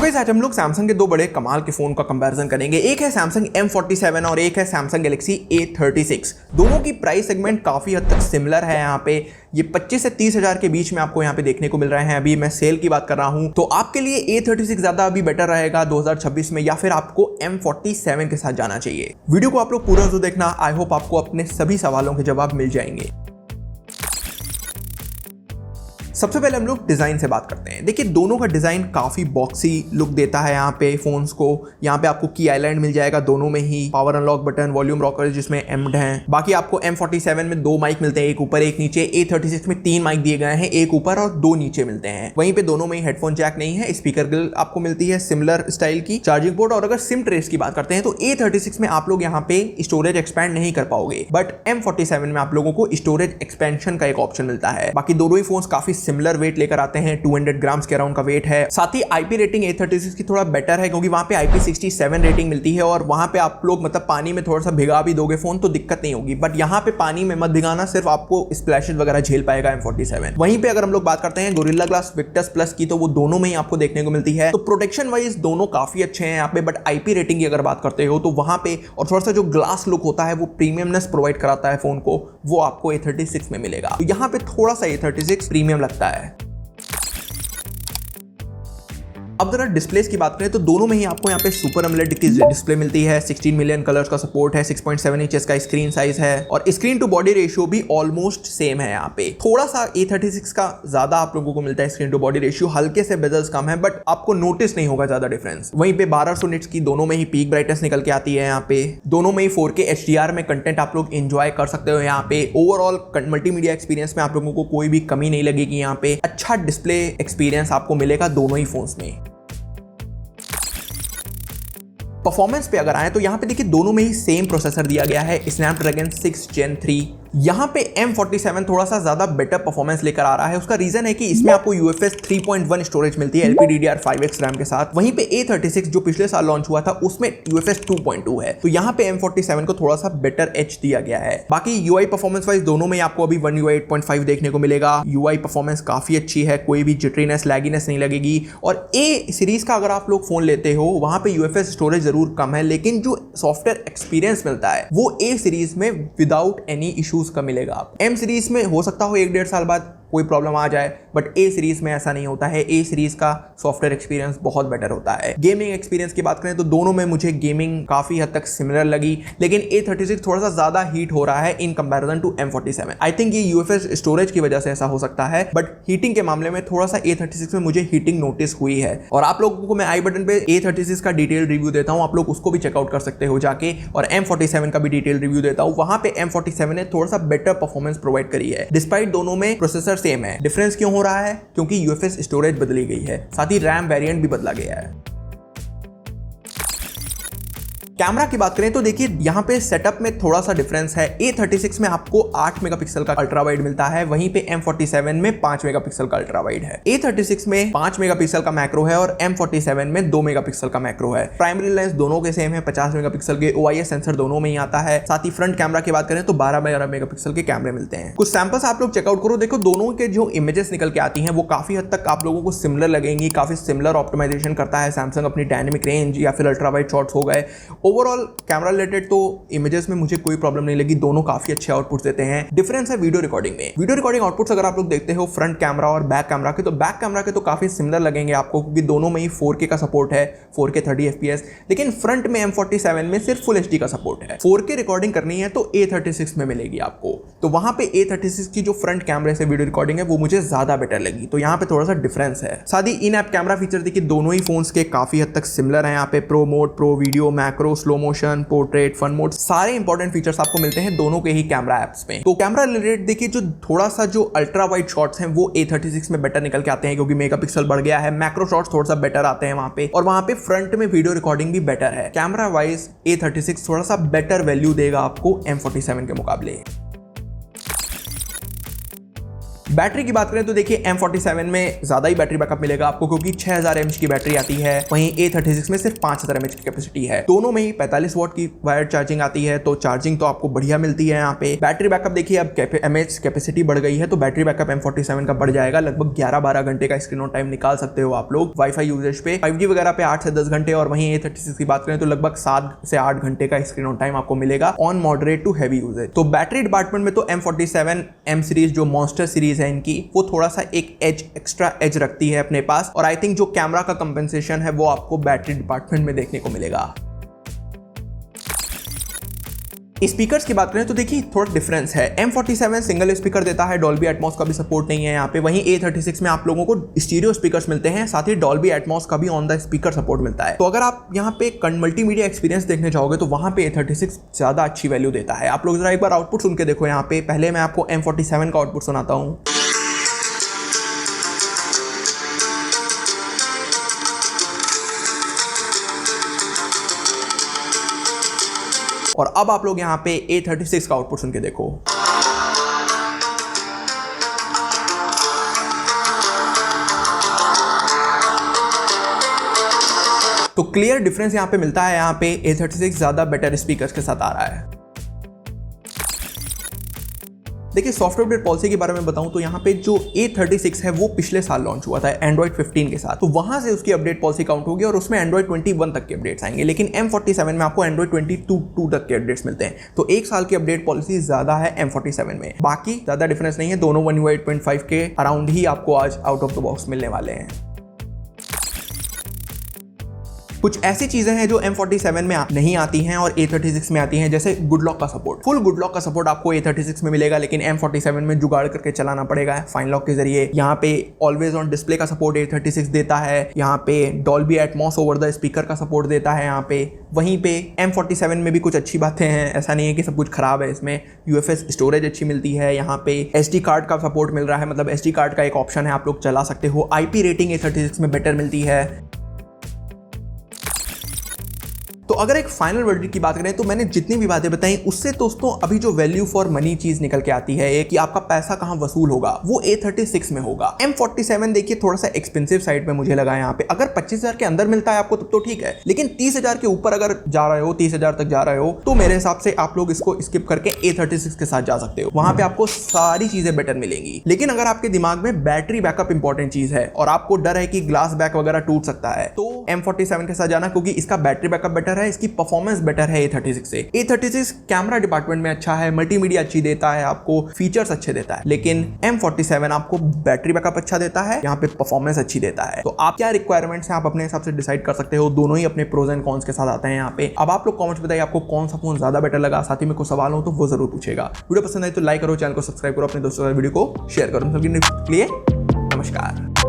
Guys आज हम लोग सैमसंग के दो बड़े कमाल के फोन का कंपैरिजन करेंगे। एक है सैमसंग M47 और एक है सैमसंग गैलेक्सी A36। दोनों की प्राइस सेगमेंट काफी हद तक सिमिलर है। यहाँ पे ये 25 से 30 हजार के बीच में आपको यहाँ पे देखने को मिल रहे हैं। अभी मैं सेल की बात कर रहा हूँ, तो आपके लिए A36 ज्यादा अभी बेटर रहेगा 2026 में, या फिर आपको M47 के साथ जाना चाहिए। वीडियो को आप लोग पूरा जरूर देखना। आई होप आपको अपने सभी सवालों के जवाब मिल जाएंगे। सबसे पहले हम लोग डिजाइन से बात करते हैं। देखिए दोनों का डिजाइन काफी बॉक्सी लुक देता है। यहाँ पे फोन्स को यहाँ पे आपको की आइलैंड मिल जाएगा दोनों में ही, power unlock button, volume rocker जिसमें एम्ड हैं। बाकी आपको M47 में दो माइक मिलते हैं, एक ऊपर एक नीचे। A36 में 3 माइक दिए गए हैं, एक ऊपर और 2 नीचे मिलते हैं। वहीं पे दोनों में ही हेडफोन जैक नहीं है। स्पीकर ग्रिल आपको मिलती है सिमिलर स्टाइल की, चार्जिंग पोर्ट। और अगर सिम ट्रेस की बात करते हैं तो A36 में आप लोग यहाँ पे स्टोरेज एक्सपैंड नहीं कर पाओगे, बट M47 में आप लोगों को स्टोरेज एक्सपेंशन का एक ऑप्शन मिलता है। बाकी दोनों ही फोन काफी सिमिलर वेट लेकर आते हैं, 200 ग्राम्स के अराउंड का वेट है। साथ ही आईपी रेटिंग A36 की थोड़ा बेटर है, क्योंकि वहां पे IP67 रेटिंग मिलती है और वहां पे आप लोग मतलब पानी में थोड़ा सा भिगा भी दोगे फोन तो दिक्कत नहीं होगी, बट यहाँ पे पानी में मत भिगाना, सिर्फ आपको स्प्लैशेस वगैरह झेल पाएगा M47। वहीं पे अगर हम लोग बात करते हैं गोरिल्ला ग्लास विक्टस प्लस की, तो वो दोनों में ही आपको देखने को मिलती है। तो प्रोटेक्शन वाइज दोनों काफी अच्छे हैं यहाँ पे, बट आईपी रेटिंग की अगर बात करते हो तो वहां पे और थोड़ा सा जो ग्लास लुक होता है वो प्रीमियमनेस प्रोवाइड कराता है फोन को, वो आपको A36 में मिलेगा। तो यहाँ पे थोड़ा सा A36 प्रीमियम लगता है। अब जरा डिस्प्लेस की बात करें तो दोनों में ही आपको यहाँ पे सुपर एमोलेड की डिस्प्ले मिलती है। 16 मिलियन कलर्स का सपोर्ट है, 6.7 इंचेस का स्क्रीन साइज है और स्क्रीन टू बॉडी रेशियो भी ऑलमोस्ट सेम है। यहाँ पे थोड़ा सा A36 का ज्यादा आप लोगों को मिलता है स्क्रीन टू बॉडी रेशियो, हल्के से बेजल्स कम है, बट आपको नोटिस नहीं होगा ज्यादा डिफरेंस। वहीं पे 1200 निट्स की दोनों में ही पीक ब्राइटनेस निकल के आती है। यहाँ पे दोनों में ही 4K HDR में कंटेंट आप लोग एंजॉय कर सकते हो। यहाँ पे ओवरऑल मल्टीमीडिया एक्सपीरियंस में आप लोगों को कोई भी कमी नहीं लगेगी। यहाँ पे अच्छा डिस्प्ले एक्सपीरियंस आपको मिलेगा दोनों ही फोन्स में। परफॉर्मेंस पे अगर आए तो यहाँ पे देखिए दोनों में ही सेम प्रोसेसर दिया गया है, स्नैपड्रैगन 6 Gen 3। यहाँ पे M47 थोड़ा सा ज्यादा बेटर परफॉर्मेंस लेकर आ रहा है। उसका रीजन है कि इसमें आपको UFS 3.1 स्टोरेज मिलती है LPDDR5X रैम के साथ। वहीं पे A36 जो पिछले साल लॉन्च हुआ था उसमें UFS 2.2 है, तो यहाँ पे M47 को थोड़ा सा बेटर एज दिया गया है। बाकी UI परफॉर्मेंस वाइज दोनों में आपको अभी One UI 8.5 देखने को मिलेगा। UI परफॉर्मेंस काफी अच्छी है, कोई भी जिटरीनेस लैगीनेस नहीं लगेगी। और A सीरीज का अगर आप लोग फोन लेते हो वहां पे UFS स्टोरेज जरूर कम है, लेकिन जो सॉफ्टवेयर एक्सपीरियंस मिलता है वो A सीरीज में विदाउट एनी इश्यूज का मिलेगा। M सीरीज में हो सकता हो 1-1.5 साल बाद कोई प्रॉब्लम आ जाए, बट A सीरीज में ऐसा नहीं होता है। A सीरीज का सॉफ्टवेयर एक्सपीरियंस बहुत बेटर होता है। गेमिंग एक्सपीरियंस की बात करें तो दोनों में मुझे गेमिंग काफी हद तक सिमिलर लगी, लेकिन A36 थोड़ा सा ज्यादा हीट हो रहा है in comparison to M47। I think ये UFS स्टोरेज की वजह से ऐसा हो सकता है, बट हीटिंग के मामले में थोड़ा सा A36 में मुझे हीटिंग नोटिस हुई है। और आप लोगों को मैं आई बटन पे A36 का डिटेल रिव्यू देता हूं, आप लोग उसको भी चेकआउट कर सकते हो जाके। और M47 का भी डिटेल रिव्यू देता हूं, वहां पे M47 ने थोड़ा सा बेटर परफॉर्मेंस प्रोवाइड करी है, डिस्पाइट दोनों में प्रोसेसर सेम है। डिफरेंस क्यों हो रहा है? क्योंकि UFS स्टोरेज बदली गई है, साथ ही रैम वेरिएंट भी बदला गया है। कैमरा की बात करें तो देखिए यहाँ पे सेटअप में थोड़ा सा डिफरेंस है। A36 में आपको 8 मेगापिक्सल का अल्ट्रा वाइड मिलता है, वहीं पे M47 में 5 मेगापिक्सल का अल्ट्रा वाइड है। A36 में 5 मेगापिक्सल का मैक्रो है और M47 में 2 मेगापिक्सल का मैक्रो है। प्राइमरी लेंस दोनों के सेम है, 50 मेगापिक्सल के OIS सेंसर दोनों में ही आता है। साथ ही फ्रंट कैमरा की बात करें तो 12 मेगापिक्सल के कैमरे मिलते हैं। कुछ सैंपल्स आप लोग चेकआउट करो, देखो दोनों के जो इमेजेस निकल के आती हैं वो काफी हद तक आप लोगों को सिमिलर लगेंगी। काफी सिमिलर ऑप्टिमाइजेशन करता है सैमसंग अपनी डायनेमिक रेंज या फिर अल्ट्रा वाइड शॉट्स हो गए। ओवरऑल कैमरा रिलेटेड तो इमेजेस में मुझे कोई प्रॉब्लम नहीं लगी, दोनों काफी अच्छे आउटपुट्स देते हैं। डिफरेंस है वीडियो रिकॉर्डिंग में। वीडियो रिकॉर्डिंग आउटपुट्स अगर आप लोग देखते हो फ्रंट कैमरा और बैक कैमरा के, तो बैक कैमरा के तो काफी सिमिलर लगेंगे आपको, क्योंकि दोनों में ही 4K का सपोर्ट है, 4K 30 FPS। लेकिन फ्रंट में M47 में सिर्फ फुल HD का सपोर्ट है। 4K रिकॉर्डिंग करनी है तो A36 में मिलेगी आपको, तो वहां पे A36 की जो फ्रंट कैमरे से वीडियो रिकॉर्डिंग है वो मुझे ज्यादा बेटर लगी, तो यहाँ पे थोड़ा सा डिफरेंस है। साथ ही इन ऐप कैमरा फीचर देखिए दोनों ही फोन्स के काफी हद तक सिमिलर है। यहाँ पे pro mode, pro video, macro, slow motion, portrait, fun mode, सारे इंपॉर्टेंट फीचर्स आपको मिलते हैं दोनों के ही कैमरा ऐप्स में। तो कैमरा रिलेटेड देखिए जो थोड़ा सा जो अल्ट्रा वाइड शॉट्स हैं वो A36 में बेटर निकल के आते हैं, क्योंकि मेगापिक्सल बढ़ गया है। मैक्रो शॉट्स थोड़ा सा बेटर आते हैं वहां पे, और वहां पे फ्रंट में वीडियो रिकॉर्डिंग भी बेटर है। कैमरा वाइज A36 थोड़ा सा बेटर वैल्यू देगा आपको M47 के मुकाबले। बैटरी की बात करें तो देखिए M47 में ज्यादा ही बैटरी बैकअप मिलेगा आपको, क्योंकि 6000 mAh की बैटरी आती है, वहीं A36 में सिर्फ 5000 mAh की कैपेसिटी है। दोनों में ही 45 वॉट की वायर्ड चार्जिंग आती है, तो चार्जिंग तो आपको बढ़िया मिलती है। यहाँ पे बैटरी बैकअप देखिए अब mAh कैपेसिटी बढ़ गई है, तो बैटरी बैकअप M47 का बढ़ जाएगा, लगभग 11-12 घंटे का स्क्रीन ऑन टाइम निकाल सकते हो आप लोग वाईफाई यूजेज पे। 5G वगैरह पे 8 से 10 घंटे, और वहीं A36 की बात करें तो लगभग 7 से 8 घंटे का स्क्रीन ऑन टाइम आपको मिलेगा on moderate to heavy usage. तो बैटरी डिपार्टमेंट में तो M47M सीरीज जो मॉन्स्टर सीरीज है इनकी, वो थोड़ा सा एक एज एक्स्ट्रा एज रखती है अपने पास, और आई थिंक जो कैमरा का कंपेंसेशन है वो आपको बैटरी डिपार्टमेंट में देखने को मिलेगा। स्पीकर्स की बात करें तो देखिए थोड़ा डिफरेंस है। M47 सिंगल स्पीकर देता है, डॉल्बी एटमॉस का भी सपोर्ट नहीं है यहाँ पे। वहीं A36 में आप लोगों को स्टीरियो स्पीकर्स मिलते हैं, साथ ही डॉल्बी एटमॉस का भी ऑन द स्पीकर सपोर्ट मिलता है। तो अगर आप यहाँ पे मल्टीमीडिया एक्सपीरियंस देखने जाओगे तो वहाँ पे A36 ज्यादा अच्छी वैल्यू देता है। आप लोग जरा एक बार आउटपुट सुन के देखो। यहाँ पे पहले मैं आपको M47 का आउटपुट सुनाता हूँ। और अब आप लोग यहाँ पे A36 का आउटपुट सुन के देखो। तो क्लियर डिफरेंस यहाँ पे मिलता है। यहाँ पे A36 ज्यादा बेटर स्पीकर्स के साथ आ रहा है। देखिए सॉफ्टवेयर अपडेट पॉलिसी के बारे में बताऊं तो यहाँ पे जो A36 है वो पिछले साल लॉन्च हुआ था एंड्रॉइड 15 के साथ, तो वहां से उसकी अपडेट पॉलिसी काउंट होगी और उसमें एंड्रॉइड 21 तक के अपडेट्स आएंगे। लेकिन M47 में आपको एंड्रॉइड 22 तक के अपडेट्स मिलते हैं, तो एक साल की अपडेट पॉलिसी ज्यादा है M47 में। बाकी ज्यादा डिफरेंस नहीं है, दोनों 1 UI 8.5 के अराउंड ही आपको आज आउट ऑफ द बॉक्स मिलने वाले हैं। कुछ ऐसी चीजें हैं जो M47 में नहीं आती हैं और A36 में आती हैं, जैसे गुड लॉक का सपोर्ट। फुल गुड लॉक का सपोर्ट आपको A36 में मिलेगा, लेकिन M47 में जुगाड़ करके चलाना पड़ेगा फाइन लॉक के जरिए। यहाँ पे ऑलवेज ऑन डिस्प्ले का सपोर्ट A36 देता है, यहाँ पे Dolby Atmos over the speaker का सपोर्ट देता है यहाँ पे। वहीं पे M47 में भी कुछ अच्छी बातें हैं, ऐसा नहीं है कि सब कुछ खराब है। इसमें UFS स्टोरेज अच्छी मिलती है, यहाँ पे SD कार्ड का सपोर्ट मिल रहा है, मतलब SD कार्ड का एक ऑप्शन है, आप लोग चला सकते हो। IP रेटिंग A36 में बेटर मिलती है। तो अगर एक फाइनल वर्डिक्ट की बात करें तो मैंने जितनी भी बातें बताई उससे दोस्तों अभी जो वैल्यू फॉर मनी चीज निकल के आती है कि आपका पैसा कहां वसूल होगा, वो A36 में होगा। M47 देखिए थोड़ा सा एक्सपेंसिव साइड पे मुझे लगा यहाँ पे। अगर 25,000 के अंदर मिलता है आपको तब तो ठीक है, लेकिन 30,000 के ऊपर अगर जा रहे हो, 30,000 तक जा रहे हो, तो मेरे हिसाब से आप लोग इसको स्किप करके A36 के साथ जा सकते हो। वहां पे आपको सारी चीजें बेटर मिलेंगी। लेकिन अगर आपके दिमाग में बैटरी बैकअप इंपॉर्टेंट चीज है और आपको डर है कि ग्लास बैक वगैरह टूट सकता है, तो M47 के साथ जाना, क्योंकि इसका बैटरी बैकअप बेटर है, इसकी परफॉर्मेंस बेटर है A36 से। A36 कैमरा डिपार्टमेंट में अच्छा है, मल्टीमीडिया अच्छी देता है, आपको फीचर्स अच्छे देता है, लेकिन M47 आपको बैटरी बैकअप अच्छा देता है, यहाँ पे परफॉर्मेंस अच्छी देता है। तो आप क्या रिक्वायरमेंट्स हैं आप अपने हिसाब से डिसाइड कर सकते हो। दोनों ही अपने प्रोज एंड कॉन्स के साथ आते हैं यहाँ पे। अब आप लोग कमेंट्स बताइए आपको कौन सा फोन ज्यादा बेटर लगा। साथ ही में कुछ सवाल हो तो वो जरूर पूछेगा। वीडियो पसंद आए तो लाइक करो, चैनल को सब्सक्राइब करो, अपने दोस्तों के वीडियो को शेयर करो। सबके लिए नमस्कार।